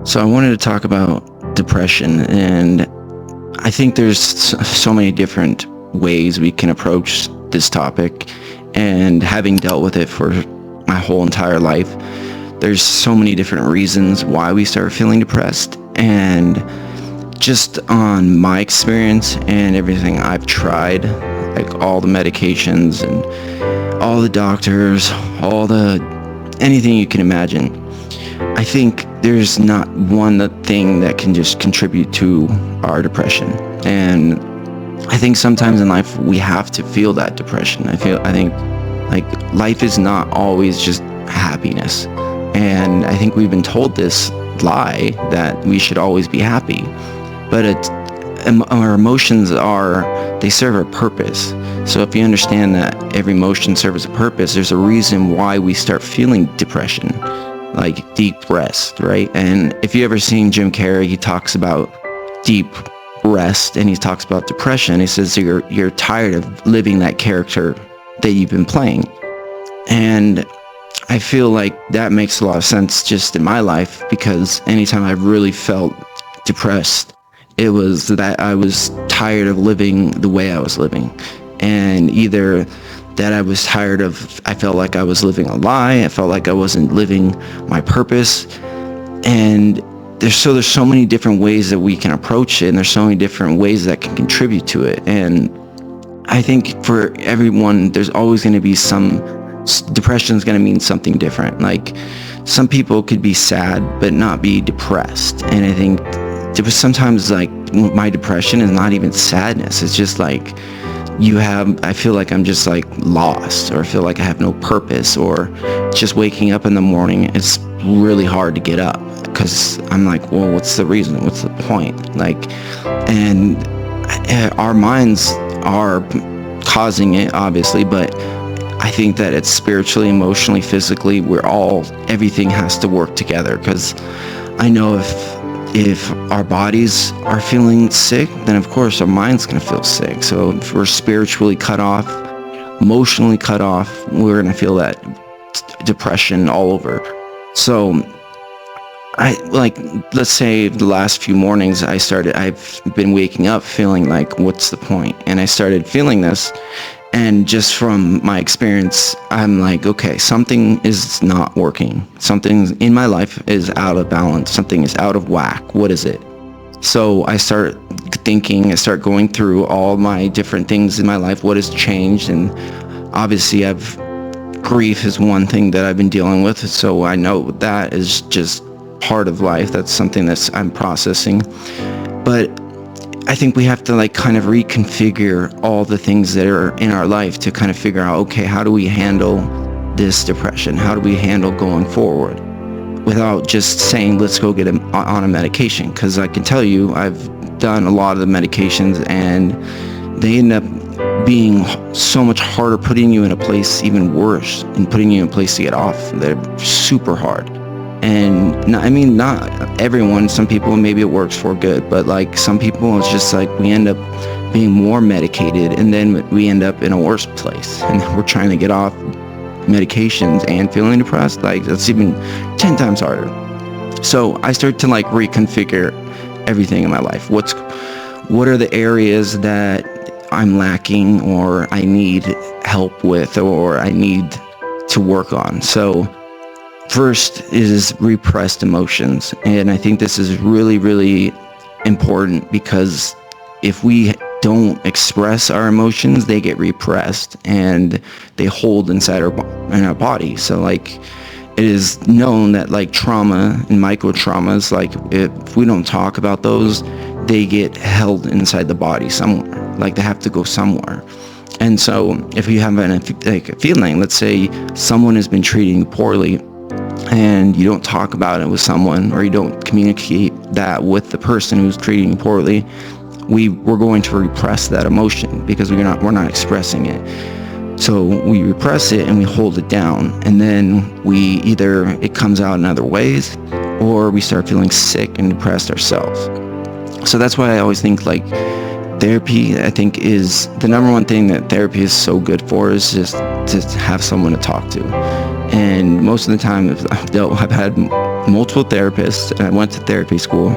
So I wanted to talk about depression, and I think there's so many different ways we can approach this topic. And having dealt with it for my whole entire life, there's so many different reasons why we start feeling depressed. And just on my experience and everything I've tried, like all the medications and all the doctors, anything you can imagine, I think there's not one thing that can just contribute to our depression. And I think sometimes in life we have to feel that depression. I think like life is not always just happiness. And I think we've been told this lie that we should always be happy. But our emotions they serve a purpose. So if you understand that every emotion serves a purpose, there's a reason why we start feeling depression, like deep rest, right? And if you ever seen Jim Carrey, he talks about deep rest and he talks about depression. He says you're tired of living that character that you've been playing. And I feel like that makes a lot of sense just in my life, because anytime I really felt depressed, it was that I was tired of living the way I was living. And either that I felt like I was living a lie, I felt like I wasn't living my purpose. And there's so many different ways that we can approach it, and there's so many different ways that can contribute to it. And I think for everyone, there's always going to be depression is going to mean something different. Like some people could be sad but not be depressed. And I think sometimes like my depression is not even sadness. It's just like I feel like I'm just like lost, or I feel like I have no purpose, or just waking up in the morning, it's really hard to get up because I'm like, well, what's the reason? What's the point? Like, and our minds are causing it, obviously, but I think that it's spiritually, emotionally, physically, everything has to work together. Because I know if our bodies are feeling sick, then of course our mind's going to feel sick. So if we're spiritually cut off, emotionally cut off, we're going to feel that depression all over. So let's say the last few mornings I've been waking up feeling like, what's the point? And I started feeling this. And just from my experience, I'm like, okay, something is not working. Something in my life is out of balance. Something is out of whack. What is it? So I start going through all my different things in my life. What has changed? And obviously grief is one thing that I've been dealing with. So I know that is just part of life. That's something I'm processing. But I think we have to like kind of reconfigure all the things that are in our life to kind of figure out, okay, how do we handle this depression? How do we handle going forward without just saying, let's go get on a medication? Because I can tell you, I've done a lot of the medications and they end up being so much harder, putting you in a place even worse and putting you in a place to get off. They're super hard. And not everyone, some people maybe it works for good, but like some people it's just like we end up being more medicated and then we end up in a worse place. And we're trying to get off medications and feeling depressed, like that's even 10 times harder. So I start to like reconfigure everything in my life. What are the areas that I'm lacking or I need help with or I need to work on? So first is repressed emotions. And I think this is really, really important because if we don't express our emotions, they get repressed and they hold inside our body. So like it is known that like trauma and micro traumas, like if we don't talk about those, they get held inside the body somewhere. Like they have to go somewhere. And so if you have a feeling, let's say someone has been treating you poorly, and you don't talk about it with someone or you don't communicate that with the person who's treating you poorly, we're going to repress that emotion because we're not expressing it. So we repress it and we hold it down, and then it comes out in other ways, or we start feeling sick and depressed ourselves. So that's why I always think like therapy, I think, is the number one thing that therapy is so good for, is just to have someone to talk to. And most of the time, I've had multiple therapists, and I went to therapy school.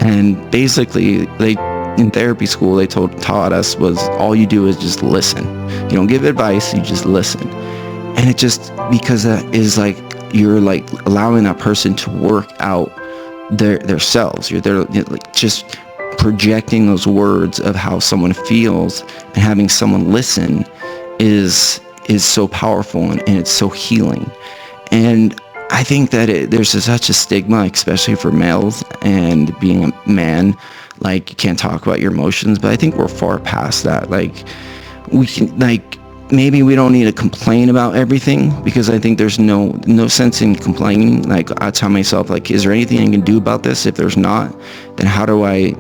And basically, in therapy school, they taught us was all you do is just listen. You don't give advice, you just listen. And it just, because that is like, you're like allowing that person to work out their selves. They're like just projecting those words of how someone feels, and having someone listen is so powerful, and it's so healing. And I think that there's such a stigma, especially for males, and being a man, like you can't talk about your emotions, but I think we're far past that. Like we can, like, maybe we don't need to complain about everything, because I think there's no sense in complaining. Like I tell myself, like, is there anything I can do about this? If there's not, then how do I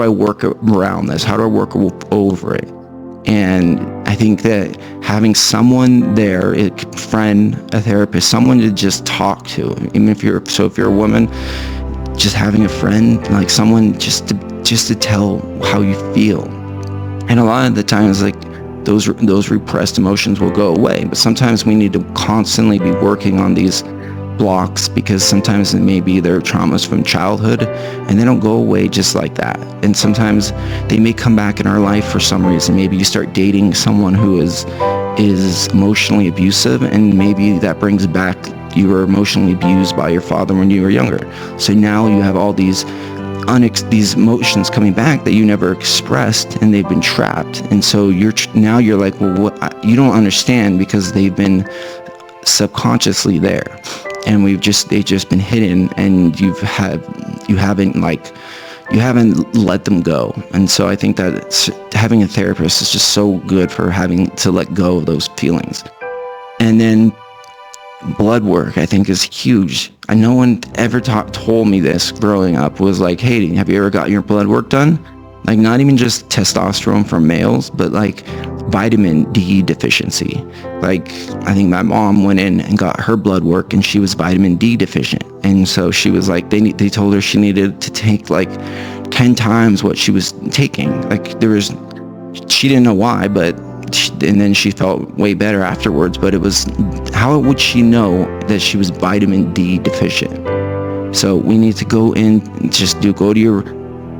work around this? How do I work over it? And I think that having someone there, a friend, a therapist, someone to just talk to, even if you're a woman, just having a friend, like someone just to tell how you feel. And a lot of the times, like those repressed emotions will go away, but sometimes we need to constantly be working on these blocks, because sometimes it may be their traumas from childhood, and they don't go away just like that. And sometimes they may come back in our life for some reason. Maybe you start dating someone who is emotionally abusive, and maybe that brings back, you were emotionally abused by your father when you were younger. So now you have all these emotions coming back that you never expressed, and they've been trapped. And so you're like, well, what? You don't understand, because they've been subconsciously there, and they've just been hidden, and you haven't let them go. And so I think that having a therapist is just so good for having to let go of those feelings. And then blood work, I think, is huge. No one ever told me this growing up, was like, hey, have you ever got your blood work done? Like, not even just testosterone for males, but like vitamin D deficiency. Like, I think my mom went in and got her blood work, and she was vitamin D deficient. And so she was like, they told her she needed to take like 10 times what she was taking. Like, she didn't know why, and then she felt way better afterwards. But it was, how would she know that she was vitamin D deficient? So we need to go in and go to your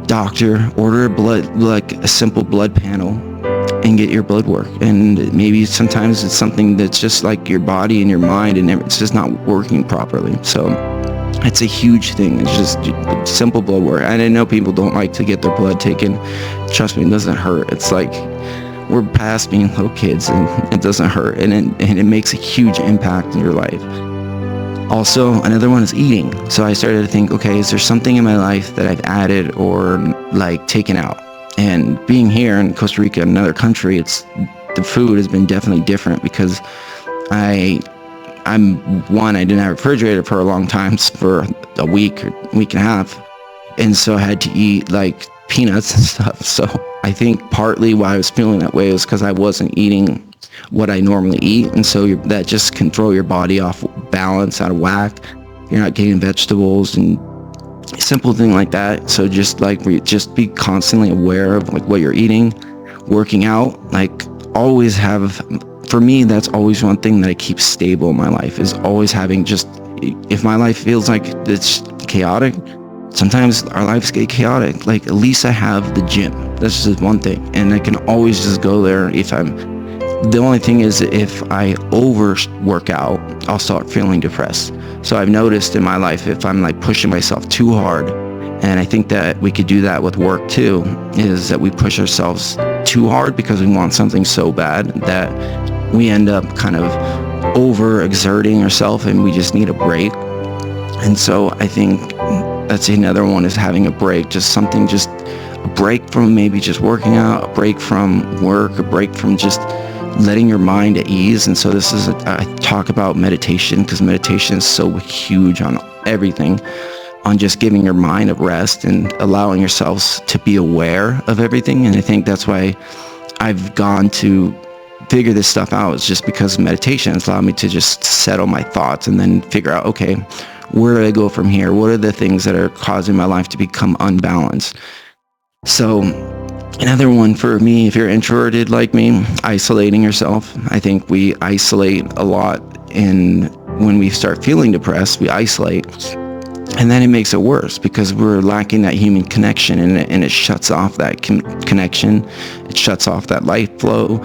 doctor, order a simple blood panel, and get your blood work. And maybe sometimes it's something that's just like your body and your mind, and it's just not working properly. So it's a huge thing. It's just simple blood work. And I know people don't like to get their blood taken. Trust me, it doesn't hurt. It's like, we're past being little kids, and it doesn't hurt, and it makes a huge impact in your life. Also, another one is eating. So I started to think, okay, is there something in my life that I've added or like taken out? And being here in Costa Rica, another country, the food has been definitely different, because I didn't have a refrigerator for a long time, for a week or week and a half. And so I had to eat like peanuts and stuff. So I think partly why I was feeling that way was because I wasn't eating what I normally eat. And so that just can throw your body off balance, out of whack. You're not getting vegetables and simple thing like that. So just be constantly aware of like what you're eating, working out, like always for me, that's always one thing that I keep stable in my life, is always having if my life feels like it's chaotic, sometimes our lives get chaotic, like at least I have the gym. That's just one thing. And I can always just go there. The only thing is, if I work out, I'll start feeling depressed. So I've noticed in my life, if I'm like pushing myself too hard, and I think that we could do that with work too, is that we push ourselves too hard because we want something so bad that we end up kind of overexerting ourselves, and we just need a break. And so I think that's another one, is having a break, just a break from maybe just working out, a break from work, a break from just letting your mind at ease. And so I talk about meditation, because meditation is so huge on everything, on just giving your mind a rest and allowing yourselves to be aware of everything. And I think that's why I've gone to figure this stuff out, is just because of meditation. It's allowed me to just settle my thoughts and then figure out, okay, where do I go from here? What are the things that are causing my life to become unbalanced? So another one for me, if you're introverted like me, isolating yourself. I think we isolate a lot in when we start feeling depressed, we isolate. And then it makes it worse because we're lacking that human connection, and it shuts off that connection. It shuts off that light flow.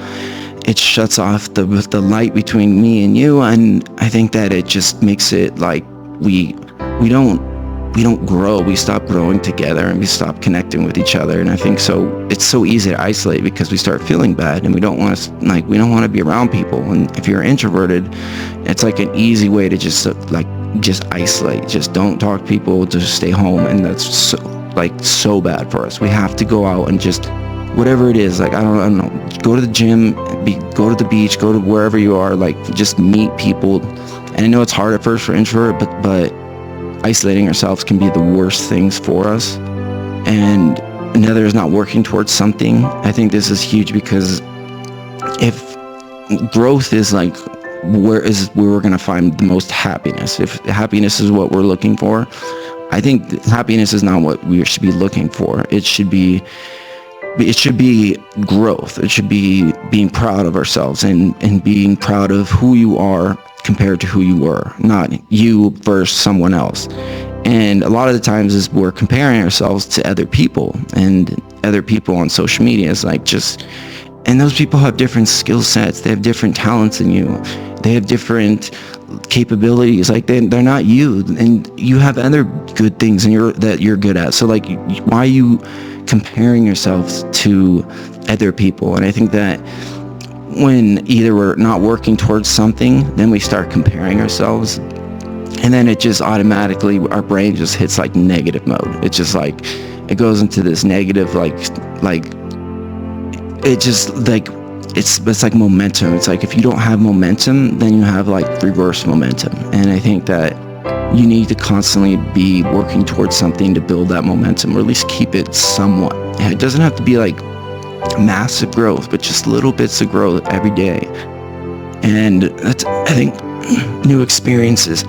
It shuts off the light between me and you. And I think that it just makes it like we don't grow. We stop growing together, and we stop connecting with each other. And I think so it's so easy to isolate because we start feeling bad, and we don't want to be around people. And if you're introverted, it's like an easy way to just isolate. Just don't talk to people, just stay home. And that's so bad for us. We have to go out and just whatever it is, like I don't know, go to the gym, go to the beach, go to wherever you are, like just meet people. And I know it's hard at first for introvert, but isolating ourselves can be the worst things for us. And another is not working towards something. I think this is huge because if growth is like where we're going to find the most happiness. If happiness is what we're looking for, I think happiness is not what we should be looking for. It should be growth. It should be being proud of ourselves and being proud of who you are compared to who you were, not you versus someone else. And a lot of the times is we're comparing ourselves to other people, and other people on social media is like and those people have different skill sets. They have different talents than you. They have different capabilities. Like they're not you, and you have other good things that you're good at. So like, why are you comparing yourselves to other people? And I think that when either we're not working towards something, then we start comparing ourselves, and then it just automatically, our brain just hits like negative mode. It's just like, it goes into this negative, like it just like, it's like momentum. It's like if you don't have momentum, then you have like reverse momentum. And I think that you need to constantly be working towards something to build that momentum, or at least keep it somewhat. It doesn't have to be like massive growth, but just little bits of growth every day. And that's, I think, new experiences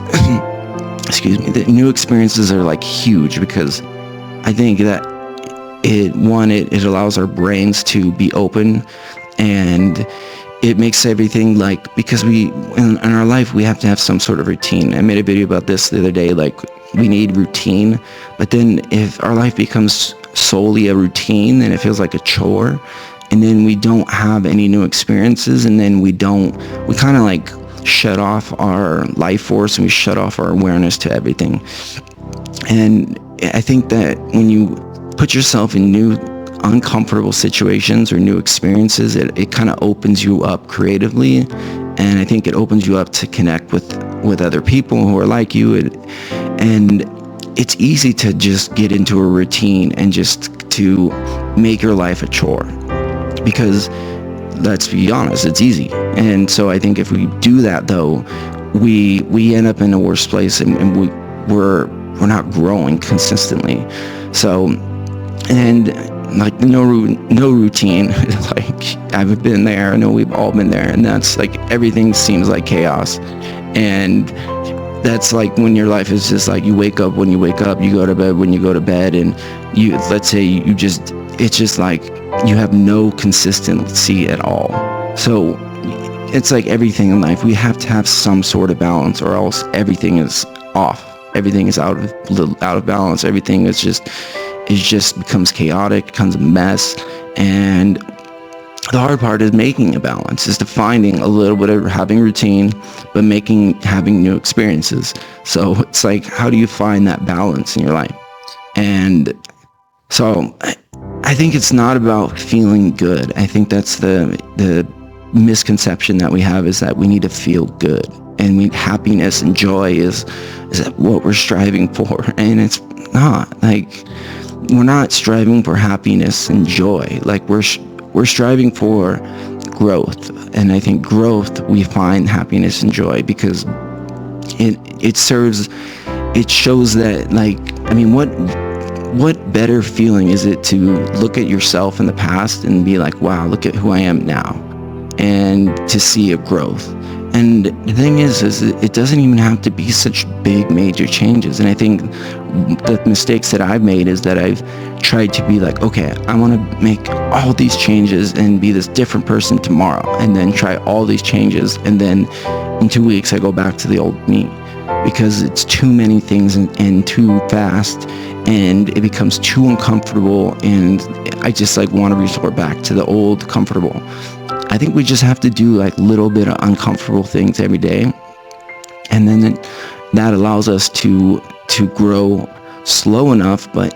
the new experiences are like huge, because I think that it allows our brains to be open, and it makes everything like, because in our life we have to have some sort of routine. I made a video about this the other day, like we need routine, but then if our life becomes solely a routine, then it feels like a chore, and then we don't have any new experiences, and then we kind of like shut off our life force, and we shut off our awareness to everything. And I think that when you put yourself in new uncomfortable situations or new experiences, it kind of opens you up creatively, and I think it opens you up to connect with other people who are like you, and it's easy to just get into a routine and just to make your life a chore, because let's be honest, it's easy. And so I think if we do that, though, we end up in a worse place, and we're not growing consistently. So, and like no routine, like I've been there, I know we've all been there, and that's like everything seems like chaos. And that's like when your life is just like, you wake up when you wake up, you go to bed when you go to bed, and let's say it's just like you have no consistency at all. So it's like everything in life, we have to have some sort of balance, or else everything is off. Everything is out of balance. Everything is just becomes chaotic, becomes a mess. And the hard part is making a balance, is to finding a little bit of having routine, but having new experiences. So it's like, how do you find that balance in your life? And so I think it's not about feeling good. I think that's the misconception that we have, is that we need to feel good, and happiness and joy is what we're striving for. And it's not. Like, we're not striving for happiness and joy. Like, we're striving for growth. And I think growth, we find happiness and joy, because it shows that, like, I mean, what better feeling is it to look at yourself in the past and be like, wow, look at who I am now, and to see a growth. And the thing is it doesn't even have to be such big major changes. And I think the mistakes that I've made is that I've tried to be like, okay, I want to make all these changes and be this different person tomorrow, and then try all these changes, and then in 2 weeks I go back to the old me, because it's too many things and too fast, and it becomes too uncomfortable, and I just like want to resort back to the old comfortable. I think we just have to do like little bit of uncomfortable things every day, and then that allows us to grow slow enough, but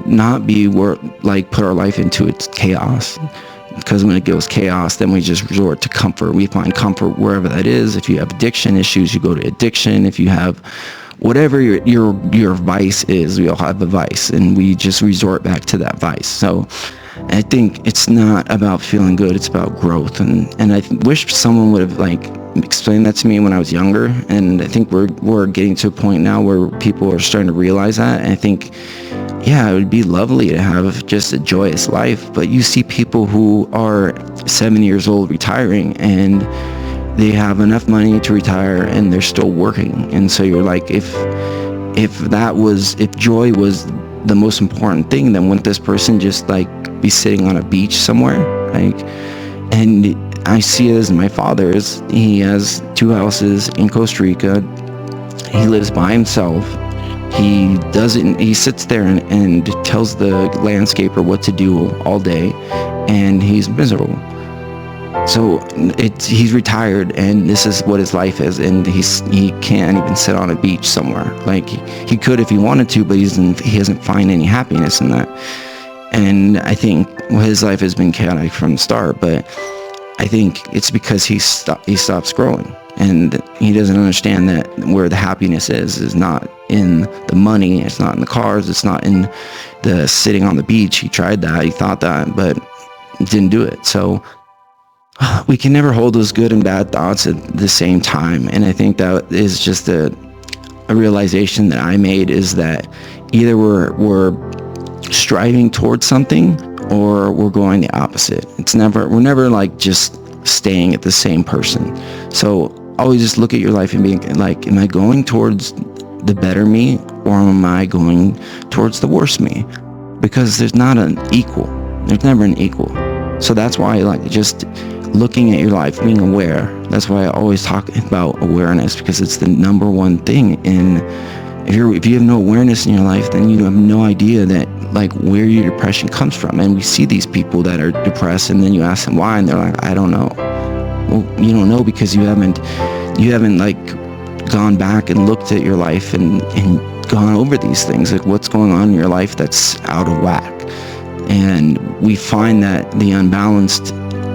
not be like put our life into its chaos. Because when it goes chaos, then we just resort to comfort. We find comfort wherever that is. If you have addiction issues, you go to addiction. If you have whatever your vice is, we all have a vice, and we just resort back to that vice. So I think it's not about feeling good, it's about growth. And I wish someone would have like explained that to me when I was younger. And I think we're getting to a point now where people are starting to realize that. And I think, yeah, it would be lovely to have just a joyous life. But you see people who are 70 years old retiring, and they have enough money to retire and they're still working. And so you're like, if joy was the most important thing, then wouldn't this person just like be sitting on a beach somewhere? Like, and I see it as my father's. He has 2 houses in Costa Rica. He lives by himself. He sits there and tells the landscaper what to do all day, and he's miserable. So he's retired, and this is what his life is, and he can't even sit on a beach somewhere. Like he could if he wanted to, but he doesn't find any happiness in that. And I think his life has been chaotic from the start, but I think it's because he stops growing, and he doesn't understand that where the happiness is not in the money, it's not in the cars, it's not in the sitting on the beach. He tried that, he thought that, but didn't do it. So we can never hold those good and bad thoughts at the same time. And I think that is just a realization that I made, is that either we're striving towards something or we're going the opposite. We're never like just staying at the same person. So always just look at your life and be like, am I going towards the better me, or am I going towards the worse me? Because there's not an equal. There's never an equal. So that's why like just looking at your life, being aware. That's why I always talk about awareness, because it's the number one thing. And if you have no awareness in your life, then you have no idea that like where your depression comes from. And we see these people that are depressed, and then you ask them why, and they're like, I don't know. Well, you don't know because you haven't like gone back and looked at your life and gone over these things, like what's going on in your life that's out of whack. And we find that the unbalanced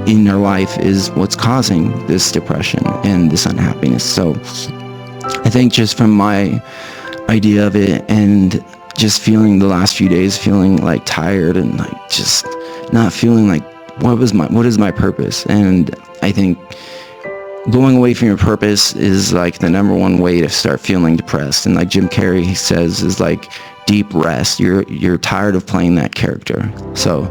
in our life is what's causing this depression and this unhappiness. So I think just from my idea of it, and just feeling the last few days feeling like tired and like just not feeling like what is my purpose. And I think going away from your purpose is like the number one way to start feeling depressed. And like Jim Carrey, he says, is like deep rest. You're tired of playing that character. So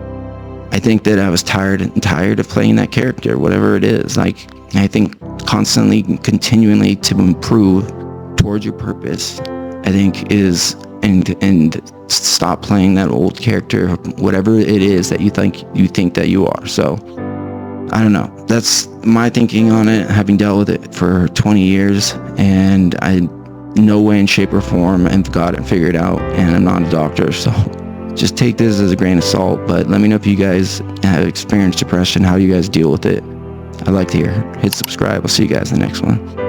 I think that I was tired of playing that character, whatever it is. Like, I think constantly, continually to improve towards your purpose, I think is, and stop playing that old character, whatever it is that you think that you are. So I don't know. That's my thinking on it, having dealt with it for 20 years, and I no way in shape or form have got it figured out, and I'm not a doctor, so just take this as a grain of salt. But let me know if you guys have experienced depression, how you guys deal with it. I'd like to hear. Hit subscribe. I'll see you guys in the next one.